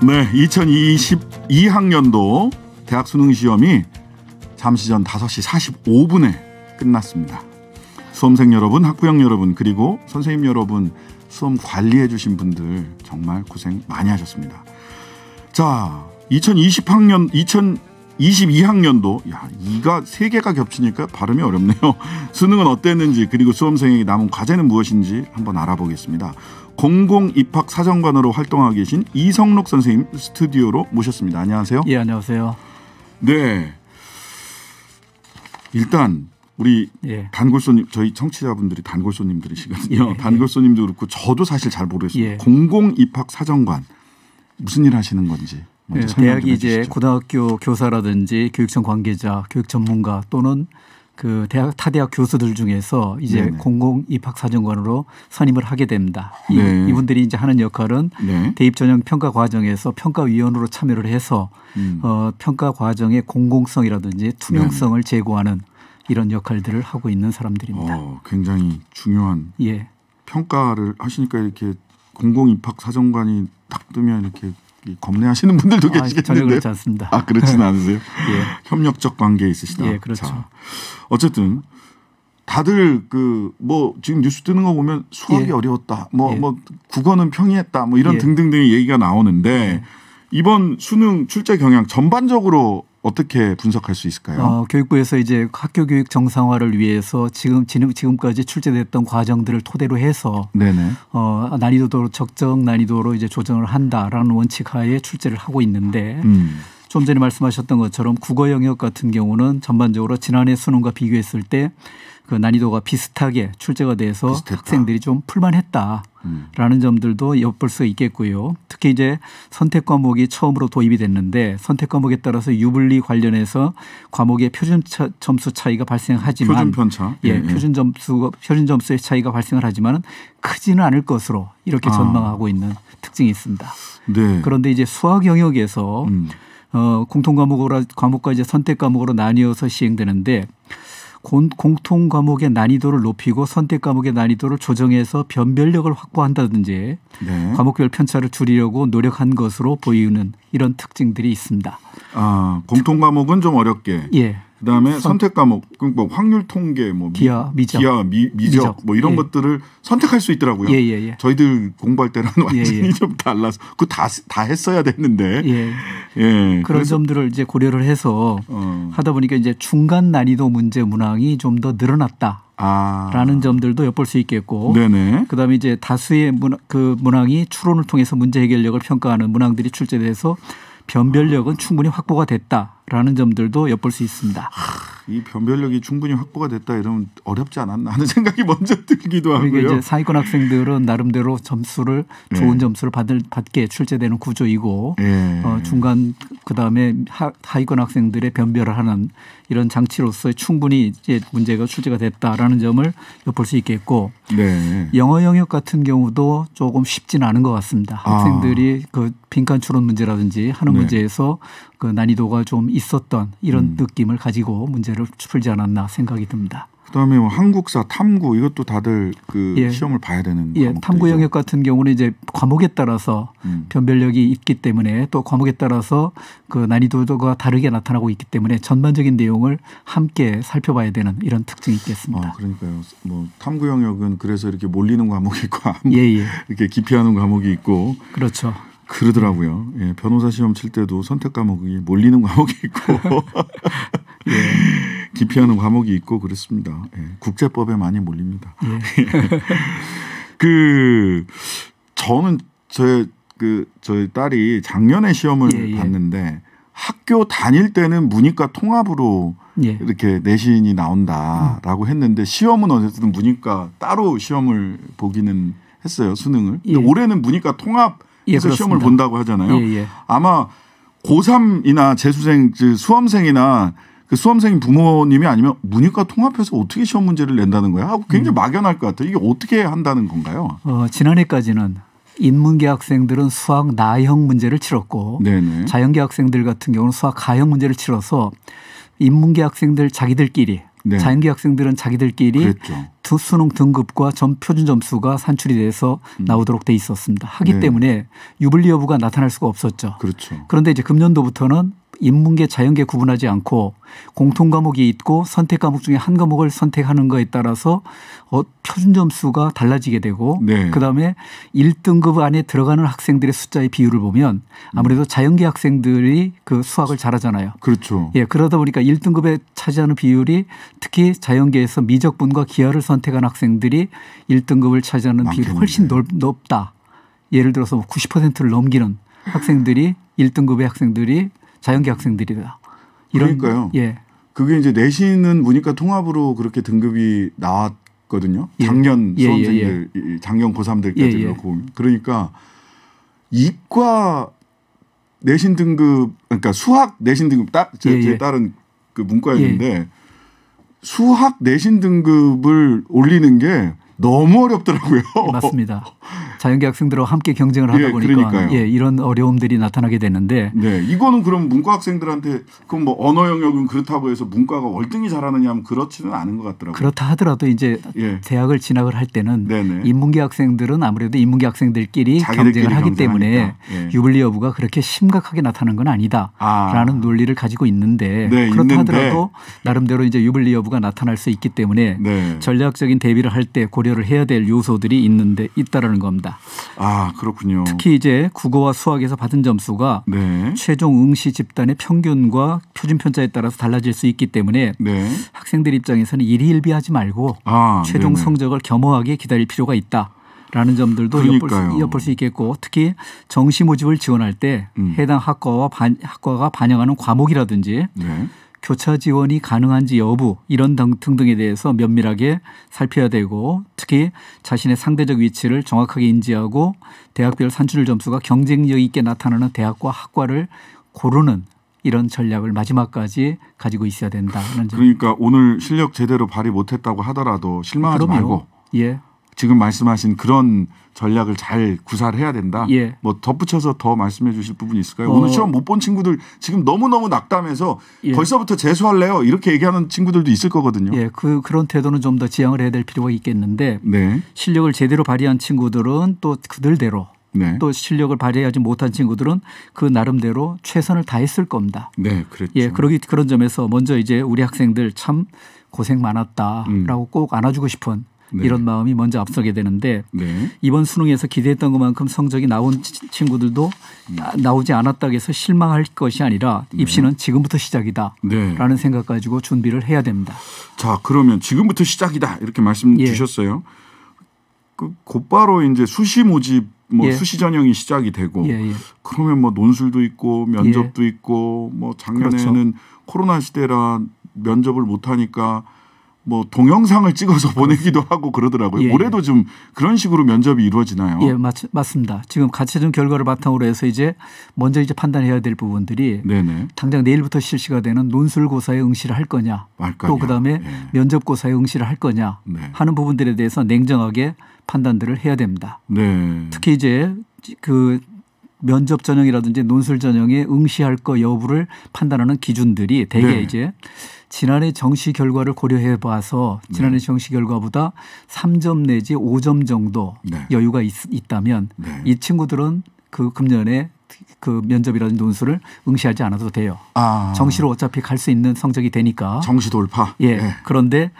네, 2022학년도 대학 수능 시험이 잠시 전 5시 45분에 끝났습니다. 수험생 여러분, 학부형 여러분, 그리고 선생님 여러분, 수험 관리해 주신 분들 정말 고생 많이 하셨습니다. 자, 2022학년도 야, 이가 3개가 겹치니까 발음이 어렵네요. 수능은 어땠는지, 그리고 수험생에게 남은 과제는 무엇인지 한번 알아보겠습니다. 공공입학사정관으로 활동하고 계신 이성록 선생님 스튜디오로 모셨습니다. 안녕하세요. 예, 안녕하세요. 네, 일단 우리 단골손님, 저희 청취자분들이 단골손님들이시거든요. 단골손님도 그렇고 저도 사실 잘 모르겠습니다. 공공입학사정관 무슨 일 하시는 건지 먼저 설명 좀 대학이 해주시죠. 이제 고등학교 교사라든지 교육청 관계자, 교육 전문가 또는 그 대학 타대학 교수들 중에서 이제 네네. 공공입학사정관으로 선임을 하게 됩니다. 네. 이분들이 이제 하는 역할은 네. 대입 전형 평가 과정에서 평가위원으로 참여를 해서 평가 과정의 공공성이라든지 투명성을 제고하는 이런 역할들을 하고 있는 사람들입니다. 굉장히 중요한 평가를 하시니까 이렇게 공공입학사정관이 딱 뜨면 이렇게 겁내하시는 분들도 계시겠는데 전혀 그렇지 않습니다. 그렇지는 않으세요? 협력적 관계에 있으시다. 예, 그렇죠. 자, 어쨌든 다들 지금 뉴스 뜨는 거 보면 수학이 어려웠다, 국어는 평이했다, 이런 등등등의 얘기가 나오는데 이번 수능 출제 경향 전반적으로 어떻게 분석할 수 있을까요? 교육부에서 이제 학교 교육 정상화를 위해서 지금까지 출제됐던 과정들을 토대로 해서 난이도도 적정 난이도로 이제 조정을 한다라는 원칙하에 출제를 하고 있는데 좀 전에 말씀하셨던 것처럼 국어 영역 같은 경우는 전반적으로 지난해 수능과 비교했을 때 그 난이도가 비슷하게 출제가 돼서 학생들이 좀 풀만했다라는 점들도 엿볼 수 있겠고요. 특히 이제 선택 과목이 처음으로 도입이 됐는데 선택 과목에 따라서 유불리 관련해서 과목의 표준 점수 차이가 발생하지만 표준 점수의 차이가 발생을 하지만 크지는 않을 것으로 이렇게 전망하고 있는 특징이 있습니다. 네. 그런데 이제 수학 영역에서 공통 과목과 이제 선택 과목으로 나뉘어서 시행되는데 공통 과목의 난이도를 높이고 선택 과목의 난이도를 조정해서 변별력을 확보한다든지 과목별 편차를 줄이려고 노력한 것으로 보이는 이런 특징들이 있습니다. 공통 과목은 좀 어렵게. 그다음에 선택 과목, 확률 통계, 기하, 미적 이런 것들을 선택할 수 있더라고요. 저희들 공부할 때랑 완전히 좀 달라서 그거 다 했어야 됐는데. 그런 점들을 이제 고려를 해서 하다 보니까 이제 중간 난이도 문제 문항이 좀 더 늘어났다라는 점들도 엿볼 수 있겠고. 그다음에 이제 다수의 문항이 추론을 통해서 문제 해결력을 평가하는 문항들이 출제돼서 변별력은 충분히 확보가 됐다라는 점들도 엿볼 수 있습니다. 이 변별력이 충분히 확보가 됐다 이러면 어렵지 않았나 하는 생각이 먼저 들기도 하고요. 그러니까 이제 상위권 학생들은 나름대로 점수를 좋은 점수를 받게 출제되는 구조이고 중간 그다음에 하위권 학생들의 변별을 하는 이런 장치로서 충분히 이제 문제가 출제가 됐다라는 점을 엿볼 수 있겠고 영어 영역 같은 경우도 조금 쉽지는 않은 것 같습니다. 학생들이 그 빈칸 추론 문제라든지 하는 문제에서 그 난이도가 좀 있었던 이런 느낌을 가지고 문제를 풀지 않았나 생각이 듭니다. 그다음에 한국사, 탐구 이것도 다들 시험을 봐야 되는 과목들이죠. 탐구 영역 같은 경우는 이제 과목에 따라서 변별력이 있기 때문에 또 과목에 따라서 그 난이도가 다르게 나타나고 있기 때문에 전반적인 내용을 함께 살펴봐야 되는 이런 특징이 있겠습니다. 그러니까요. 탐구 영역은 그래서 이렇게 몰리는 과목이 있고 이렇게 기피하는 과목이 있고 그렇죠. 그러더라고요. 변호사 시험 칠 때도 선택 과목이 몰리는 과목이 있고 기피하는 과목이 있고 그렇습니다. 국제법에 많이 몰립니다. 저는 저희 딸이 작년에 시험을 봤는데 학교 다닐 때는 문이과 통합으로 이렇게 내신이 나온다라고 했는데 시험은 어쨌든 문이과 따로 시험을 보기는 했어요. 수능을. 근데 올해는 문이과 통합해서 시험을 본다고 하잖아요. 아마 고3이나 재수생, 수험생이나 그 수험생 부모님이 아니면 문이과 통합해서 어떻게 시험 문제를 낸다는 거야? 하고 굉장히 막연할 것 같아요. 이게 어떻게 한다는 건가요? 지난해까지는 인문계 학생들은 수학 나형 문제를 치렀고 자연계 학생들 같은 경우는 수학 가형 문제를 치러서 인문계 학생들 자기들끼리 네. 자연계 학생들은 자기들끼리 수능 등급과 표준 점수가 산출이 돼서 나오도록 돼 있었습니다. 하기 네. 때문에 유불리 여부가 나타날 수가 없었죠. 그렇죠. 그런데 이제 금년도부터는 인문계, 자연계 구분하지 않고 공통 과목이 있고 선택 과목 중에 한 과목을 선택하는 거에 따라서 표준 점수가 달라지게 되고 네. 그다음에 1등급 안에 들어가는 학생들의 숫자의 비율을 보면 아무래도 자연계 학생들이 그 수학을 잘하잖아요. 그렇죠. 예, 그러다 보니까 1등급에 차지하는 비율이 특히 자연계에서 미적분과 기하를 선택한 학생들이 1등급을 차지하는 많겠는데. 비율이 훨씬 높다. 예를 들어서 90%를 넘기는 학생들이 1등급의 학생들이 자연계 학생들이다. 그러니까요. 예. 그게 이제 내신은 문이과 통합으로 그렇게 등급이 나왔거든요. 예. 작년 수험생들, 작년 고3들까지 그렇고. 그러니까 이과 내신 등급, 그러니까 수학 내신 등급 제 딸은 그 문과였는데 수학 내신 등급을 올리는 게 너무 어렵더라고요. 맞습니다. 자연계 학생들하고 함께 경쟁을 하다 보니까 이런 어려움들이 나타나게 되는데 네, 이거는 그럼 문과 학생들한테 그럼 뭐 언어 영역은 그렇다고 해서 문과가 월등히 잘하느냐 하면 그렇지는 않은 것 같더라고요. 그렇다 하더라도 이제 대학을 진학을 할 때는 인문계 학생들은 아무래도 인문계 학생들끼리 경쟁을 하기 때문에 유불리 여부가 그렇게 심각하게 나타나는 건 아니다라는 논리를 가지고 있는데 그렇다 하더라도 나름대로 이제 유불리 여부가 나타날 수 있기 때문에 전략적인 대비를 할 때 고려를 해야 될 요소들이 있다라는 겁니다. 아, 그렇군요. 특히 이제 국어와 수학에서 받은 점수가 최종 응시 집단의 평균과 표준 편차에 따라서 달라질 수 있기 때문에 학생들 입장에서는 일희일비하지 말고 최종 성적을 겸허하게 기다릴 필요가 있다. 라는 점들도 엿볼 수 있겠고 특히 정시 모집을 지원할 때 해당 학과가 반영하는 과목이라든지 교차 지원이 가능한지 여부 이런 등등에 대해서 면밀하게 살펴야 되고 특히 자신의 상대적 위치를 정확하게 인지하고 대학별 산출 점수가 경쟁력 있게 나타나는 대학과 학과를 고르는 이런 전략을 마지막까지 가지고 있어야 된다는 점. 그러니까 오늘 실력 제대로 발휘 못했다고 하더라도 실망하지 말고 지금 말씀하신 그런 전략을 잘 구사를 해야 된다. 뭐 덧붙여서 더 말씀해 주실 부분이 있을까요? 오늘 시험 못 본 친구들 지금 너무너무 낙담해서 벌써부터 재수할래요 이렇게 얘기하는 친구들도 있을 거거든요. 그런 태도는 좀 더 지양을 해야 될 필요가 있겠는데 실력을 제대로 발휘한 친구들은 또 그들대로 또 실력을 발휘하지 못한 친구들은 그 나름대로 최선을 다했을 겁니다. 네, 그렇죠. 그런 점에서 먼저 이제 우리 학생들 참 고생 많았다라고 꼭 안아주고 싶은 이런 마음이 먼저 앞서게 되는데 이번 수능에서 기대했던 것만큼 성적이 나온 친구들도 나오지 않았다고 해서 실망할 것이 아니라 입시는 지금부터 시작이다라는 생각 가지고 준비를 해야 됩니다. 자, 그러면 지금부터 시작이다 이렇게 말씀 주셨어요. 곧바로 이제 수시 모집 수시 전형이 시작이 되고 그러면 뭐 논술도 있고 면접도 있고 뭐 작년에는 코로나 시대라 면접을 못 하니까 뭐 동영상을 찍어서 보내기도 하고 그러더라고요. 올해도 좀 그런 식으로 면접이 이루어지나요? 맞습니다. 지금 가채점 결과를 바탕으로 해서 먼저 판단해야 될 부분들이 당장 내일부터 실시가 되는 논술고사에 응시를 할 거냐, 또 그다음에 면접고사에 응시를 할 거냐 하는 부분들에 대해서 냉정하게 판단들을 해야 됩니다. 특히 그 면접 전형이라든지 논술 전형에 응시할 거 여부를 판단하는 기준들이 대개 지난해 정시 결과를 고려해 봐서 지난해 정시 결과보다 3점 내지 5점 정도 여유가 있다면 이 친구들은 그 금년에 그 면접이라든지 논술을 응시하지 않아도 돼요. 정시로 어차피 갈 수 있는 성적이 되니까. 정시 돌파. 그런데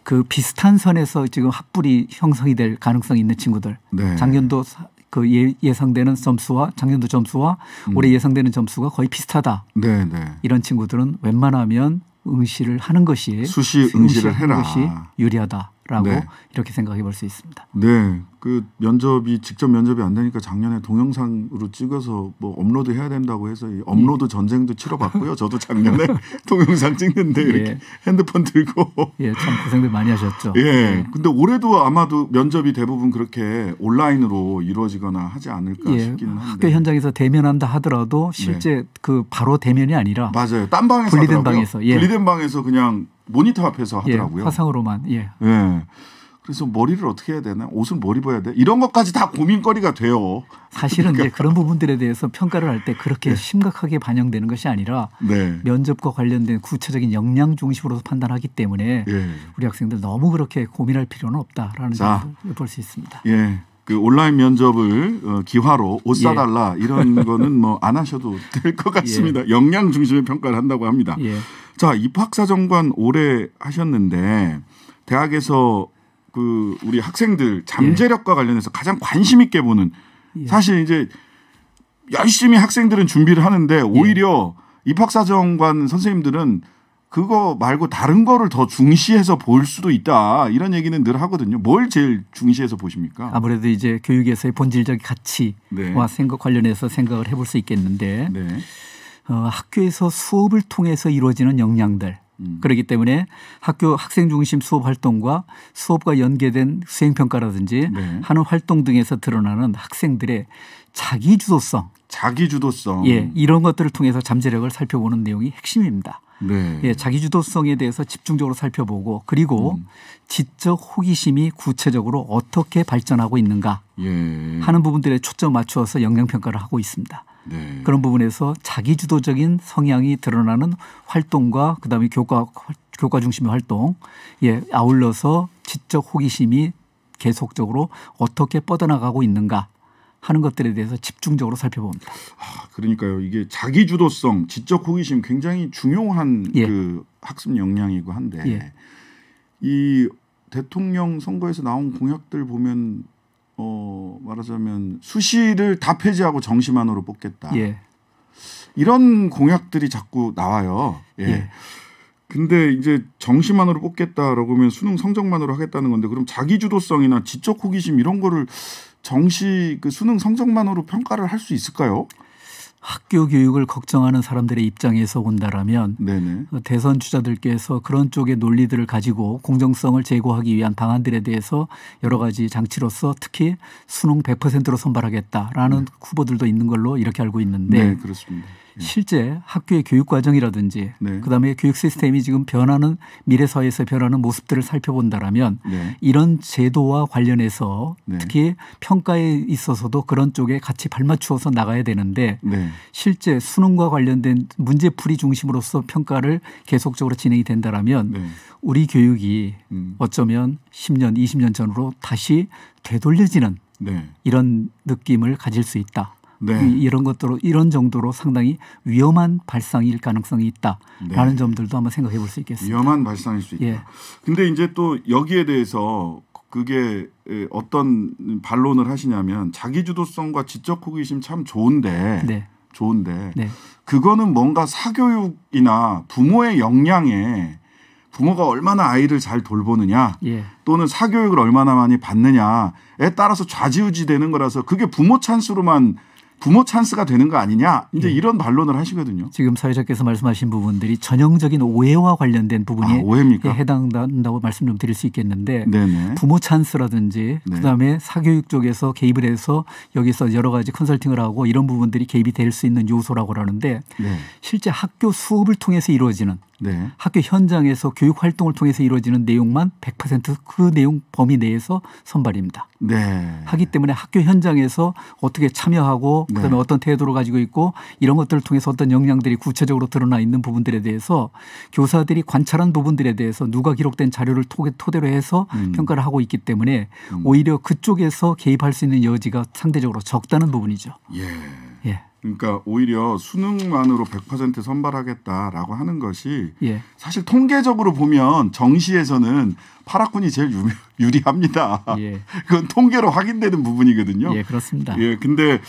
그 비슷한 선에서 지금 합불이 형성이 될 가능성이 있는 친구들. 작년도 그 예상되는 점수와 작년도 점수와 올해 예상되는 점수가 거의 비슷하다. 이런 친구들은 웬만하면 응시를 하는 것이 수시 응시를 해라. 것이 유리하다라고 이렇게 생각해 볼 수 있습니다. 그 면접이 직접 면접이 안 되니까 작년에 동영상으로 찍어서 뭐 업로드 해야 된다고 해서 이 업로드 전쟁도 치러봤고요. 저도 작년에 동영상 찍는데 이렇게 핸드폰 들고 참 고생들 많이 하셨죠. 근데 올해도 아마도 면접이 대부분 그렇게 온라인으로 이루어지거나 하지 않을까 싶기는 한데 학교 현장에서 대면한다 하더라도 실제 그 바로 대면이 아니라 맞아요. 딴 방에서 분리된 방에서 분리된 방에서 그냥 모니터 앞에서 하더라고요. 화상으로만. 그래서 머리를 어떻게 해야 되나? 옷은 뭘 입어야 돼? 이런 것까지 다 고민거리가 돼요. 사실은 그러니까. 이제 그런 부분들에 대해서 평가를 할 때 그렇게 네. 심각하게 반영되는 것이 아니라 네. 면접과 관련된 구체적인 역량 중심으로 판단하기 때문에 네. 우리 학생들 너무 그렇게 고민할 필요는 없다라는 점을 볼 수 있습니다. 예. 그 온라인 면접을 기화로 옷 사달라 예. 이런 거는 뭐 안 하셔도 될 것 같습니다. 예. 역량 중심의 평가를 한다고 합니다. 예. 자, 입학사정관 오래 하셨는데 대학에서 그 우리 학생들 잠재력과 관련해서 가장 관심 있게 보는 사실 이제 열심히 학생들은 준비를 하는데 오히려 입학사정관 선생님들은 그거 말고 다른 거를 더 중시해서 볼 수도 있다. 이런 얘기는 늘 하거든요. 뭘 제일 중시해서 보십니까? 아무래도 이제 교육에서의 본질적 가치와 네. 생각 관련해서 생각을 해볼 수 있겠는데 네. 학교에서 수업을 통해서 이루어지는 역량들 그렇기 때문에 학교 학생 중심 수업 활동과 수업과 연계된 수행평가라든지 네. 하는 활동 등에서 드러나는 학생들의 자기주도성. 예, 이런 것들을 통해서 잠재력을 살펴보는 내용이 핵심입니다. 네. 예, 자기주도성에 대해서 집중적으로 살펴보고 그리고 지적 호기심이 구체적으로 어떻게 발전하고 있는가 예. 하는 부분들에 초점 맞추어서 역량평가를 하고 있습니다. 네. 그런 부분에서 자기주도적인 성향이 드러나는 활동과 그다음에 교과 중심의 활동 예, 아울러서 지적 호기심이 계속적으로 어떻게 뻗어나가고 있는가 하는 것들에 대해서 집중적으로 살펴봅니다. 그러니까요. 이게 자기주도성, 지적 호기심 굉장히 중요한 예. 그 학습 역량이고 한데 예. 이 대통령 선거에서 나온 공약들 보면 말하자면 수시를 다 폐지하고 정시만으로 뽑겠다. 예. 이런 공약들이 자꾸 나와요. 예. 예. 근데 이제 정시만으로 뽑겠다라고 하면 수능 성적만으로 하겠다는 건데 그럼 자기주도성이나 지적 호기심 이런 거를 정시 그 수능 성적만으로 평가를 할 수 있을까요? 학교 교육을 걱정하는 사람들의 입장에서 본다라면 네네. 대선 주자들께서 그런 쪽의 논리들을 가지고 공정성을 제고하기 위한 방안들에 대해서 여러 가지 장치로서 특히 수능 100%로 선발하겠다라는 후보들도 있는 걸로 이렇게 알고 있는데 네, 그렇습니다. 실제 학교의 교육 과정이라든지 네. 그다음에 교육 시스템이 지금 변하는 미래 사회에서 변하는 모습들을 살펴본다라면 네. 이런 제도와 관련해서 네. 특히 평가에 있어서도 그런 쪽에 같이 발맞추어서 나가야 되는데 네. 실제 수능과 관련된 문제풀이 중심으로서 평가를 계속적으로 진행이 된다라면 네. 우리 교육이 어쩌면 10년, 20년 전으로 다시 되돌려지는 네. 이런 느낌을 가질 수 있다. 네. 이런 것들로 이런 정도로 상당히 위험한 발상일 가능성이 있다라는 네. 점들도 한번 생각해 볼 수 있겠습니다. 위험한 발상일 수 있다. 예. 근데 이제 또 여기에 대해서 그게 어떤 반론을 하시냐면 자기주도성과 지적 호기심 참 좋은데 네. 네. 그거는 뭔가 사교육이나 부모의 역량에 부모가 얼마나 아이를 잘 돌보느냐 예. 또는 사교육을 얼마나 많이 받느냐에 따라서 좌지우지되는 거라서 그게 부모 찬스가 되는 거 아니냐 이제 예. 이런 반론을 하시거든요. 지금 사회자께서 말씀하신 부분들이 전형적인 오해와 관련된 부분에 해당한다고 말씀 좀 드릴 수 있겠는데 네네. 부모 찬스라든지 네. 그다음에 사교육 쪽에서 개입을 해서 여기서 여러 가지 컨설팅을 하고 이런 부분들이 개입이 될 수 있는 요소라고 하는데 네. 실제 학교 수업을 통해서 이루어지는 네. 학교 현장에서 교육 활동을 통해서 이루어지는 내용만 100% 내용 범위 내에서 선발입니다. 네. 하기 때문에 학교 현장에서 어떻게 참여하고 그다음에 네. 어떤 태도를 가지고 있고 이런 것들을 통해서 어떤 역량들이 구체적으로 드러나 있는 부분들에 대해서 교사들이 관찰한 부분들에 대해서 누가 기록된 자료를 토대로 해서 평가를 하고 있기 때문에 오히려 그쪽에서 개입할 수 있는 여지가 상대적으로 적다는 부분이죠. 예. 그러니까 오히려 수능만으로 100% 선발하겠다라고 하는 것이 예. 사실 통계적으로 보면 정시에서는 파락군이 제일 유리합니다. 예. 그건 통계로 확인되는 부분이거든요. 예, 그렇습니다. 예, 근데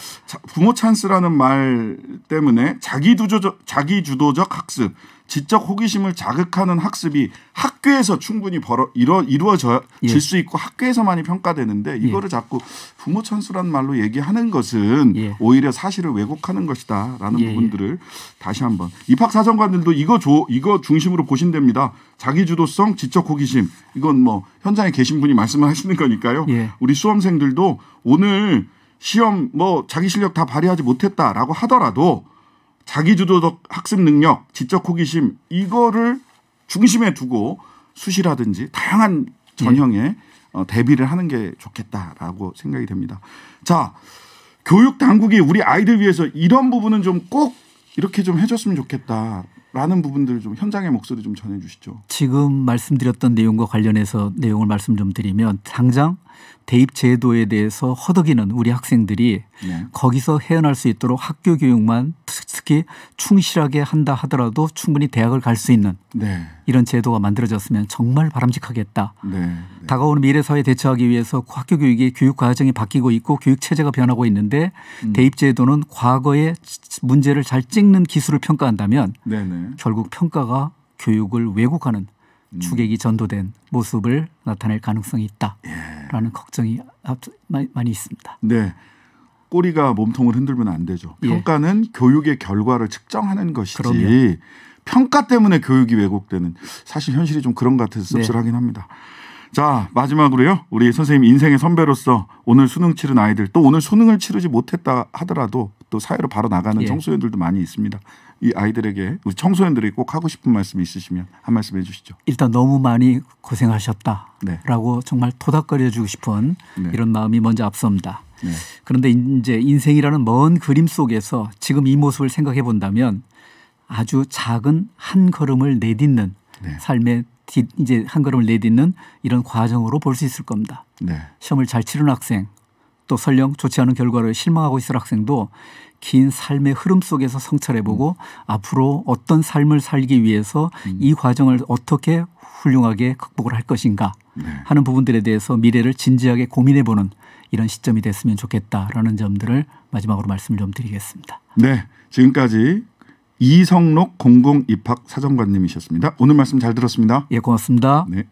부모 찬스라는 말 때문에 자기주도적 학습, 지적 호기심을 자극하는 학습이 학교에서 충분히 이루어질 예. 수 있고 학교에서만이 평가되는데 이거를 예. 자꾸 부모 찬스라는 말로 얘기하는 것은 예. 오히려 사실을 왜곡하는 것이다라는 예. 부분들을 다시 한번 입학사정관들도 이거 중심으로 보시면 됩니다. 자기주도성, 지적 호기심 이건 뭐 현장에 계신 분이 말씀을 하시는 거니까요. 예. 우리 수험생들도 오늘 시험 뭐 자기 실력 다 발휘하지 못했다라고 하더라도 자기주도적 학습 능력, 지적 호기심 이거를 중심에 두고 수시라든지 다양한 전형의 대비를 하는 게 좋겠다라고 생각이 됩니다. 자, 교육 당국이 우리 아이들 위해서 이런 부분은 좀 꼭 이렇게 좀 해줬으면 좋겠다라는 부분들을 좀 현장의 목소리 좀 전해주시죠. 지금 말씀드렸던 내용과 관련해서 내용을 말씀 좀 드리면 당장 대입 제도에 대해서 허덕이는 우리 학생들이 네. 거기서 헤어날 수 있도록 학교 교육만 특히 충실하게 한다 하더라도 충분히 대학을 갈 수 있는 네. 이런 제도가 만들어졌으면 정말 바람직하겠다. 네. 네. 다가오는 미래 사회에 대처하기 위해서 학교 교육의 교육 과정이 바뀌고 있고 교육 체제가 변하고 있는데 대입 제도는 과거의 문제를 잘 찍는 기술을 평가한다면 네네. 결국 평가가 교육을 왜곡하는 주객이 전도된 모습을 나타낼 가능성이 있다라는 걱정이 많이 있습니다. 네, 꼬리가 몸통을 흔들면 안 되죠. 평가는 교육의 결과를 측정하는 것이지 그럼요. 평가 때문에 교육이 왜곡되는 사실 현실이 좀 그런 것 같아서 씁쓸하긴 합니다. 자, 마지막으로요. 우리 선생님 인생의 선배로서 오늘 수능 치른 아이들 또 오늘 수능을 치르지 못했다 하더라도 또 사회로 바로 나가는 청소년들도 많이 있습니다. 이 아이들에게 우리 청소년들이 꼭 하고 싶은 말씀이 있으시면 한 말씀 해 주시죠. 일단 너무 많이 고생하셨다라고 정말 토닥거려 주고 싶은 이런 마음이 먼저 앞섭니다. 네. 그런데 이제 인생이라는 먼 그림 속에서 지금 이 모습을 생각해 본다면 아주 작은 한 걸음을 내딛는 삶의 이제 한 걸음을 내딛는 이런 과정으로 볼 수 있을 겁니다. 네. 시험을 잘 치른 학생 또 설령 좋지 않은 결과를 실망하고 있을 학생도 긴 삶의 흐름 속에서 성찰해보고 앞으로 어떤 삶을 살기 위해서 이 과정을 어떻게 훌륭하게 극복을 할 것인가 하는 부분들에 대해서 미래를 진지하게 고민해보는 이런 시점이 됐으면 좋겠다라는 점들을 마지막으로 말씀을 좀 드리겠습니다. 네, 지금까지 이성록 공공입학사정관님이셨습니다. 오늘 말씀 잘 들었습니다. 예, 고맙습니다. 네.